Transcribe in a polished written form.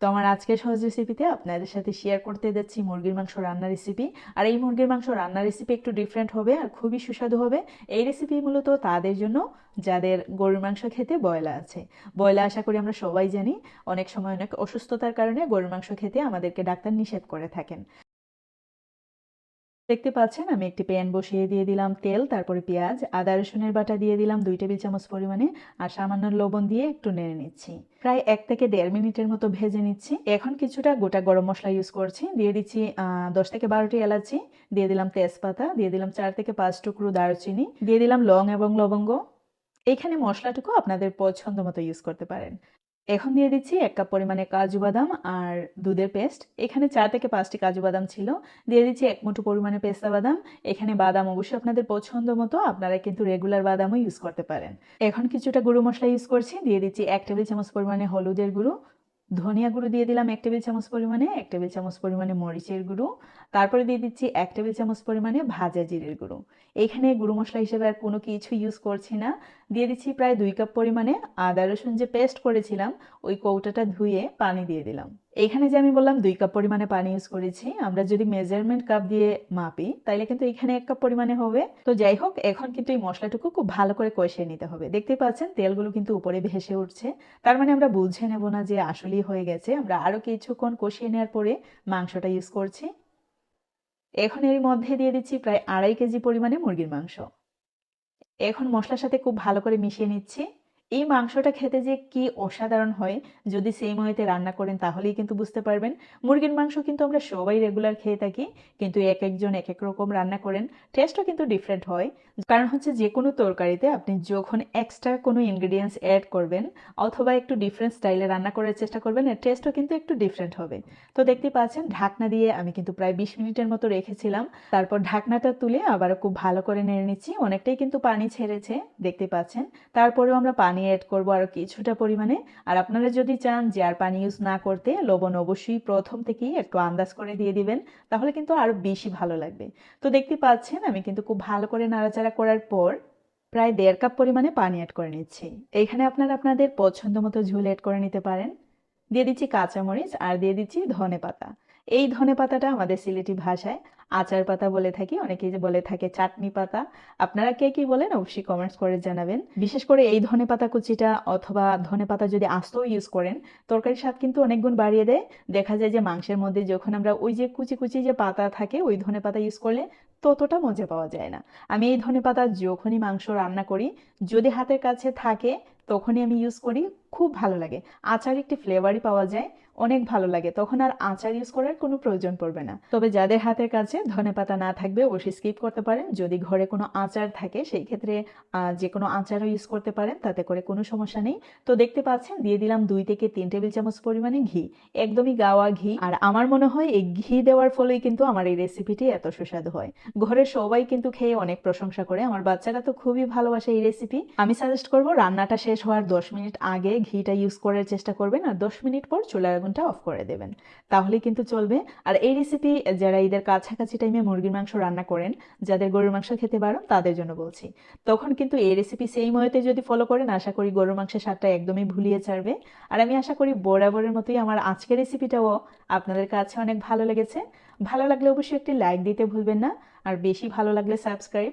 তো আমার আজকের সহজ রেসিপিতে আপনাদের সাথে শেয়ার করতে যাচ্ছি মুরগির মাংস রান্নার রেসিপি। আর এই মুরগির মাংস রান্নার রেসিপি একটু ডিফারেন্ট হবে আর খুবই সুস্বাদু হবে। এই রেসিপি মূলত তাদের জন্য যাদের গরুর মাংস খেতে বয়লা আছে। বয়লা আশা করি আমরা সবাই জানি, অনেক সময় অনেক অসুস্থতার কারণে গরুর মাংস খেতে আমাদেরকে ডাক্তার নিষেধ করে থাকেন। দেখতে পাচ্ছেন আমি একটি প্যান বসিয়ে দিয়ে দিলাম তেল, তারপরে পেঁয়াজ, আদা রসুনের বাটা দিয়ে দিলাম 2 টেবিল চামচ পরিমাণে, আর সামান্য লবণ দিয়ে একটু নেড়ে নিচ্ছি। প্রায় 1 থেকে 1.5 মিনিটের মতো ভেজে নিচ্ছি। এখন কিছুটা গোটা গরম মশলা ইউজ করছি, দিয়ে দিচ্ছি 10 থেকে 12টি এলাচি, দিয়ে দিলাম তেজপাতা, দিয়ে দিলাম 4 থেকে 5 টুকরো দারুচিনি, দিয়ে দিলাম লং এবং লবঙ্গ। এইখানে মশলাটুকু আপনাদের পছন্দ মতো ইউজ করতে পারেন। এখন দিয়ে দিচ্ছি 1 কাপ পরিমাণে কাজু বাদাম আর দুধের পেস্ট। এখানে 4 থেকে 5টি কাজু বাদাম ছিল। দিয়ে দিচ্ছি 1 মুঠো পরিমাণে পেস্তা বাদাম। এখানে বাদাম অবশ্যই আপনাদের পছন্দ মতো, আপনারা কিন্তু রেগুলার বাদামও ইউজ করতে পারেন। এখন কিছুটা গুঁড়ো মশলা ইউজ করছি, দিয়ে দিচ্ছি 1 টেবিল চামচ পরিমাণে হলুদের গুঁড়ো, ধনিয়া গুঁড়ো দিয়ে দিলাম 1 টেবিল চামচ পরিমাণে, 1 টেবিল চামচ পরিমাণে মরিচের গুঁড়ো, তারপরে দিয়ে দিচ্ছি 1 টেবিল চামচ পরিমাণে ভাজা জিরের গুঁড়ো। এইখানে গুঁড়ো মশলা হিসেবে আর কোনো কিছু ইউজ করছি না। দিয়ে দিচ্ছি প্রায় 2 কাপ পরিমাণে আদা রসুন যে পেস্ট করেছিলাম, ওই কৌটাটা ধুয়ে পানি দিয়ে দিলাম। এইখানে যে আমি বললাম 2 কাপ পরিমাণে পানি ইউজ করেছি, আমরা যদি মেজারমেন্ট কাপ দিয়ে মাপি তাইলে কিন্তু এখানে 1 কাপ পরিমাণে হবে। তো যাই হোক, এখন কিন্তু এই মশলাটুকু খুব ভালো করে কষিয়ে নিতে হবে। দেখতে পাচ্ছেন তেলগুলো কিন্তু উপরে ভেসে উঠছে, তার মানে আমরা বুঝে নেব না যে আসলেই হয়ে গেছে। আমরা আরো কিছুক্ষণ কষিয়ে নেওয়ার পরে মাংসটা ইউজ করছি। এখন এর মধ্যে দিয়ে দিচ্ছি প্রায় 2.5 কেজি পরিমাণে মুরগির মাংস। এখন মশলার সাথে খুব ভালো করে মিশিয়ে নিচ্ছি। এই মাংসটা খেতে যে কি অসাধারণ হয়, যদি সেম ওয়েতে রান্না করেন তাহলেই কিন্তু বুঝতে পারবেন। মুরগির মাংস কিন্তু আমরা সবাই রেগুলার খেয়ে থাকি, কিন্তু এক একজন এক এক রকম রান্না করেন, টেস্টও কিন্তু ডিফারেন্ট হয়। কারণ হচ্ছে যে কোনো তরকারিতে আপনি যখন এক্সট্রা কোনো ইনগ্রেডিয়েন্টস অ্যাড করবেন অথবা একটু ডিফারেন্ট স্টাইলে রান্না করার চেষ্টা করবেন, এর টেস্টও কিন্তু একটু ডিফারেন্ট হবে। তো দেখতে পাচ্ছেন ঢাকনা দিয়ে আমি কিন্তু প্রায় 20 মিনিটের মতো রেখেছিলাম। তারপর ঢাকনাটা তুলে আবারও খুব ভালো করে নেড়ে নিচ্ছি। অনেকটাই কিন্তু পানি ছেড়েছে, দেখতে পাচ্ছেন। তারপরেও আমরা পানি অ্যাড করব আরো কিছুটা পরিমাণে। আর আপনারা যদি চান যে আর পানি ইউজ না করতে, লবণ অবশ্যই প্রথম থেকেই একটু আন্দাজ করে দিয়ে দিবেন, তাহলে কিন্তু আরো বেশি ভালো লাগবে। তো দেখতে পাচ্ছেন আমি কিন্তু খুব ভালো করে নাড়াচাড়া করার পর প্রায় 1.5 কাপ পরিমাণে পানি অ্যাড করে নিচ্ছি। এইখানে আপনারা আপনাদের পছন্দ মতো ঝোল অ্যাড করে নিতে পারেন। দিয়ে দিচ্ছি কাঁচামরিচ আর দিয়ে দিচ্ছি ধনেপাতা। এই ধনেপাতাটা আমাদের সিলেটি ভাষায় আচার পাতা বলে থাকি, অনেকেই যে বলে থাকে চাটনি পাতা। আপনারা কে কি বলেন অবশ্যই কমেন্টস করে জানাবেন। বিশেষ করে এই ধনেপাতা কুচিটা অথবা ধনেপাতা যদি আস্তও ইউজ করেন, তরকারির স্বাদ কিন্তু অনেক গুণ বাড়িয়ে দেয়। দেখা যায় যে মাংসের মধ্যে যখন আমরা ওই যে কুচি কুচি যে পাতা থাকে, ওই ধনেপাতা ইউজ করলে ততটা মজা পাওয়া যায় না। আমি এই ধনেপাতা যখনই মাংস রান্না করি, যদি হাতের কাছে থাকে তখনই আমি ইউজ করি, খুব ভালো লাগে। আচার একটি ফ্লেভারই পাওয়া যায়, অনেক ভালো লাগে। তখন আর আচার ইউজ করার কোনো প্রয়োজন পড়বে না। তবে যাদের হাতের কাছে ধনেপাতা না থাকবে অবশ্যই স্কিপ করতে পারেন। যদি ঘরে কোনো আচার থাকে সেই ক্ষেত্রে যে কোনো আচারও ইউজ করতে পারেন, তাতে করে কোনো সমস্যা নেই। তো দেখতে পাচ্ছেন দিয়ে দিলাম 2 থেকে 3 টেবিল চামচ পরিমাণে ঘি, একদমই গাওয়া ঘি। আর আমার মনে হয় এই ঘি দেওয়ার ফলেই কিন্তু আমার এই রেসিপিটি এত সুস্বাদু হয়। ঘরের সবাই কিন্তু খেয়ে অনেক প্রশংসা করে, আমার বাচ্চারা তো খুবই ভালোবাসে এই রেসিপি। আমি সাজেস্ট করব রান্নাটা শেষ হওয়ার 10 মিনিট আগে ঘিটা ইউজ করার চেষ্টা করবেন, আর 10 মিনিট পর চুলার আগুনটা অফ করে দেবেন, তাহলে কিন্তু চলবে। আর এই রেসিপি যারা ঈদের কাছাকাছি টাইমে মুরগির মাংস রান্না করেন, যাদের গরুর মাংস খেতে বারণ, তাদের জন্য বলছি। তখন কিন্তু এই রেসিপি সেই মতে যদি ফলো করেন, আশা করি গরুর মাংসের স্বাদটা একদমই ভুলিয়ে ছাড়বে। আর আমি আশা করি বরাবরের মতোই আমার আজকের রেসিপিটাও আপনাদের কাছে অনেক ভালো লেগেছে। ভালো লাগলে অবশ্যই একটি লাইক দিতে ভুলবেন না, আর বেশি ভালো লাগলে সাবস্ক্রাইব।